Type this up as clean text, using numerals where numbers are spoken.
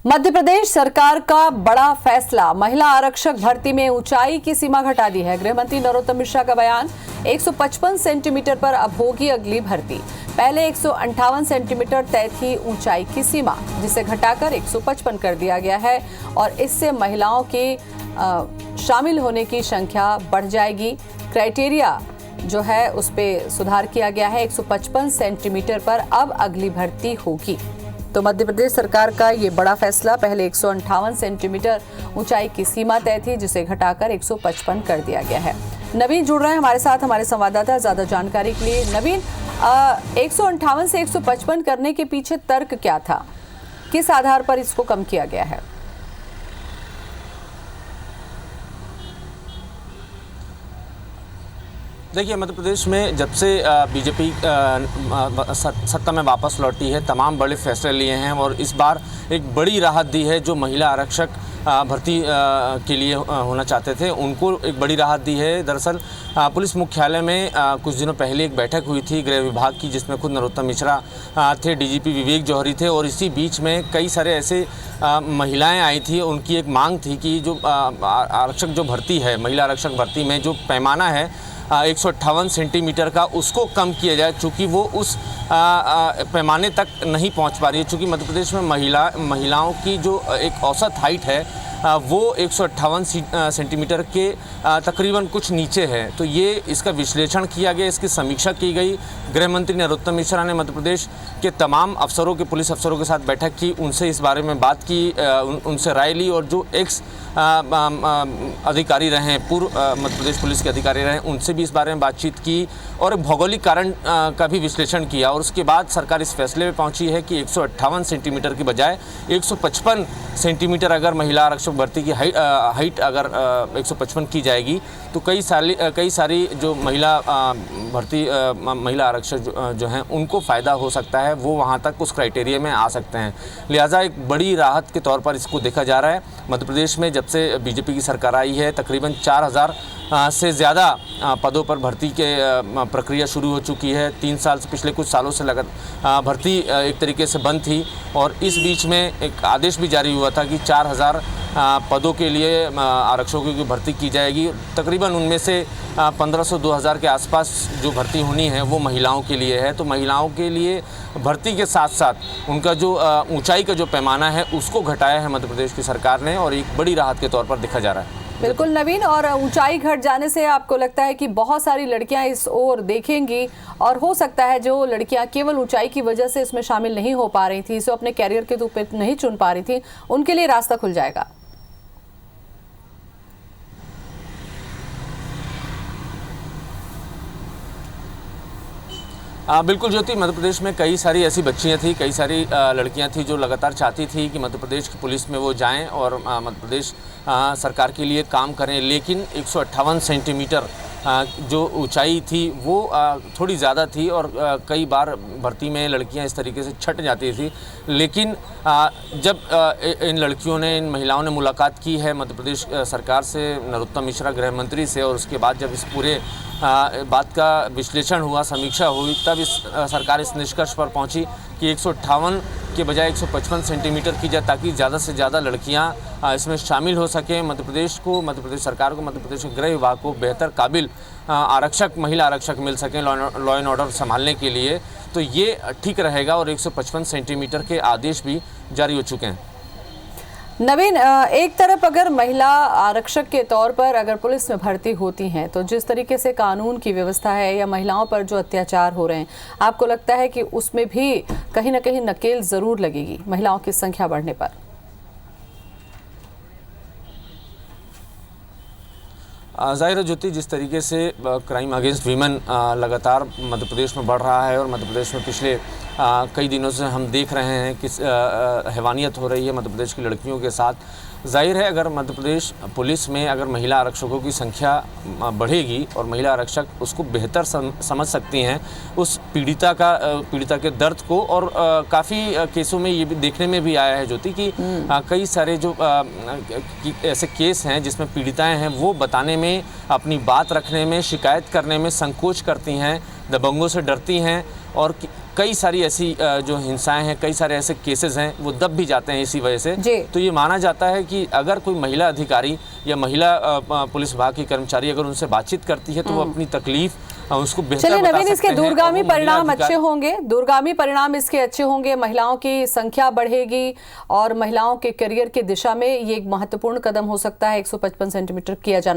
मध्य प्रदेश सरकार का बड़ा फैसला, महिला आरक्षक भर्ती में ऊंचाई की सीमा घटा दी है। गृह मंत्री नरोत्तम मिश्रा का बयान, 155 सेंटीमीटर पर अब होगी अगली भर्ती। पहले 158 सेंटीमीटर तय थी ऊंचाई की सीमा, जिसे घटाकर 155 कर दिया गया है और इससे महिलाओं की शामिल होने की संख्या बढ़ जाएगी। क्राइटेरिया जो है उस पर सुधार किया गया है। 155 सेंटीमीटर पर अब अगली भर्ती होगी। तो मध्य प्रदेश सरकार का ये बड़ा फैसला, पहले 158 सेंटीमीटर ऊंचाई की सीमा तय थी, जिसे घटाकर 155 कर दिया गया है। नवीन जुड़ रहे हैं हमारे साथ, हमारे संवाददाता, ज्यादा जानकारी के लिए। नवीन, 158 से 155 करने के पीछे तर्क क्या था, किस आधार पर इसको कम किया गया है? देखिए, मध्य प्रदेश में जब से बीजेपी सत्ता में वापस लौटी है, तमाम बड़े फैसले लिए हैं और इस बार एक बड़ी राहत दी है। जो महिला आरक्षक भर्ती के लिए होना चाहते थे, उनको एक बड़ी राहत दी है। दरअसल पुलिस मुख्यालय में कुछ दिनों पहले एक बैठक हुई थी गृह विभाग की, जिसमें खुद नरोत्तम मिश्रा थे, डीजीपी विवेक जौहरी थे और इसी बीच में कई सारे ऐसे महिलाएं आई थी। उनकी एक मांग थी कि जो आरक्षक जो भर्ती है, महिला आरक्षक भर्ती में जो पैमाना है 158 सेंटीमीटर का, उसको कम किया जाए, चूँकि वो उस पैमाने तक नहीं पहुंच पा रही है। चूँकि मध्य प्रदेश में महिलाओं की जो एक औसत हाइट है वो 158 सेंटीमीटर के तकरीबन कुछ नीचे है। तो ये इसका विश्लेषण किया गया, इसकी समीक्षा की गई। गृह मंत्री नरोत्तम मिश्रा ने मध्य प्रदेश के तमाम अफसरों के, पुलिस अफसरों के साथ बैठक की, उनसे इस बारे में बात की, उनसे राय ली और जो एक्स अधिकारी रहे, पूर्व मध्य प्रदेश पुलिस के अधिकारी रहे, उनसे भी इस बारे में बातचीत की और एक भौगोलिक कारण का भी विश्लेषण किया। और उसके बाद सरकार इस फैसले में पहुंची है कि 158 सेंटीमीटर की बजाय 155 सेंटीमीटर अगर महिला आरक्षक भर्ती की हाइट अगर 155 की जाएगी तो कई सारी जो महिला आरक्षक जो हैं उनको फ़ायदा हो सकता है, वो वहाँ तक उस क्राइटेरिया में आ सकते हैं। लिहाजा एक बड़ी राहत के तौर पर इसको देखा जा रहा है। मध्य प्रदेश में जब से बीजेपी की सरकार आई है, तकरीबन 4000 से ज़्यादा पदों पर भर्ती के प्रक्रिया शुरू हो चुकी है। 3 साल से, पिछले कुछ सालों से भर्ती एक तरीके से बंद थी और इस बीच में एक आदेश भी जारी हुआ था कि 4000 पदों के लिए आरक्षकों की भर्ती की जाएगी। तकरीबन उनमें से 1500-2000 के आसपास जो भर्ती होनी है वो महिलाओं के लिए है। तो महिलाओं के लिए भर्ती के साथ साथ उनका जो ऊंचाई का जो पैमाना है उसको घटाया है मध्य प्रदेश की सरकार ने और एक बड़ी राहत के तौर पर देखा जा रहा है। बिल्कुल नवीन, और ऊंचाई घट जाने से आपको लगता है कि बहुत सारी लड़कियां इस ओर देखेंगी और हो सकता है जो लड़कियां केवल ऊंचाई की वजह से इसमें शामिल नहीं हो पा रही थी, इसे अपने कैरियर के रूप में नहीं चुन पा रही थी, उनके लिए रास्ता खुल जाएगा? बिल्कुल ज्योति, मध्य प्रदेश में कई सारी ऐसी बच्चियां थी, कई सारी लड़कियां थी जो लगातार चाहती थी कि मध्य प्रदेश की पुलिस में वो जाएं और मध्य प्रदेश सरकार के लिए काम करें। लेकिन 158 सेंटीमीटर जो ऊंचाई थी वो थोड़ी ज़्यादा थी और कई बार भर्ती में लड़कियां इस तरीके से छट जाती थी। लेकिन जब इन लड़कियों ने, इन महिलाओं ने मुलाकात की है मध्य प्रदेश सरकार से, नरोत्तम मिश्रा गृह मंत्री से, और उसके बाद जब इस पूरे बात का विश्लेषण हुआ, समीक्षा हुई, तब सरकार इस निष्कर्ष पर पहुंची कि 158 के बजाय 155 सेंटीमीटर की जाए, ताकि ज़्यादा से ज़्यादा लड़कियां इसमें शामिल हो सकें। मध्य प्रदेश सरकार को, मध्य प्रदेश के गृह विभाग को बेहतर काबिल महिला आरक्षक मिल सकें लॉ एंड ऑर्डर संभालने के लिए। तो ये ठीक रहेगा और 155 सेंटीमीटर के आदेश भी जारी हो चुके हैं। नवीन, एक तरफ अगर महिला आरक्षक के तौर पर अगर पुलिस में भर्ती होती हैं, तो जिस तरीके से कानून की व्यवस्था है या महिलाओं पर जो अत्याचार हो रहे हैं, आपको लगता है कि उसमें भी कहीं ना कहीं नकेल जरूर लगेगी महिलाओं की संख्या बढ़ने पर? ज़ाहिर है ज्योति, जिस तरीके से क्राइम अगेंस्ट वीमेन लगातार मध्य प्रदेश में बढ़ रहा है और मध्य प्रदेश में पिछले कई दिनों से हम देख रहे हैं कि हैवानियत हो रही है मध्य प्रदेश की लड़कियों के साथ। जाहिर है अगर मध्य प्रदेश पुलिस में अगर महिला आरक्षकों की संख्या बढ़ेगी और महिला आरक्षक उसको बेहतर समझ सकती हैं, उस पीड़िता के दर्द को, और काफ़ी केसों में ये भी देखने में भी आया है ज्योति कि कई सारे जो ऐसे केस हैं जिसमें पीड़िताएं हैं वो बताने में, अपनी बात रखने में, शिकायत करने में संकोच करती हैं, दबंगों से डरती हैं और कई सारी ऐसी जो हिंसाएं हैं, कई सारे ऐसे केसेस हैं वो दब भी जाते हैं इसी वजह से। तो ये माना जाता है कि अगर कोई महिला अधिकारी या महिला पुलिस विभाग की कर्मचारी अगर उनसे बातचीत करती है तो वो अपनी तकलीफ उसको बेहतर चलिए बता नवीन, इसके सकते हैं। दूरगामी परिणाम अच्छे होंगे, दूरगामी परिणाम इसके अच्छे होंगे, महिलाओं की संख्या बढ़ेगी और महिलाओं के करियर की दिशा में ये एक महत्वपूर्ण कदम हो सकता है 155 सेंटीमीटर किया जाना।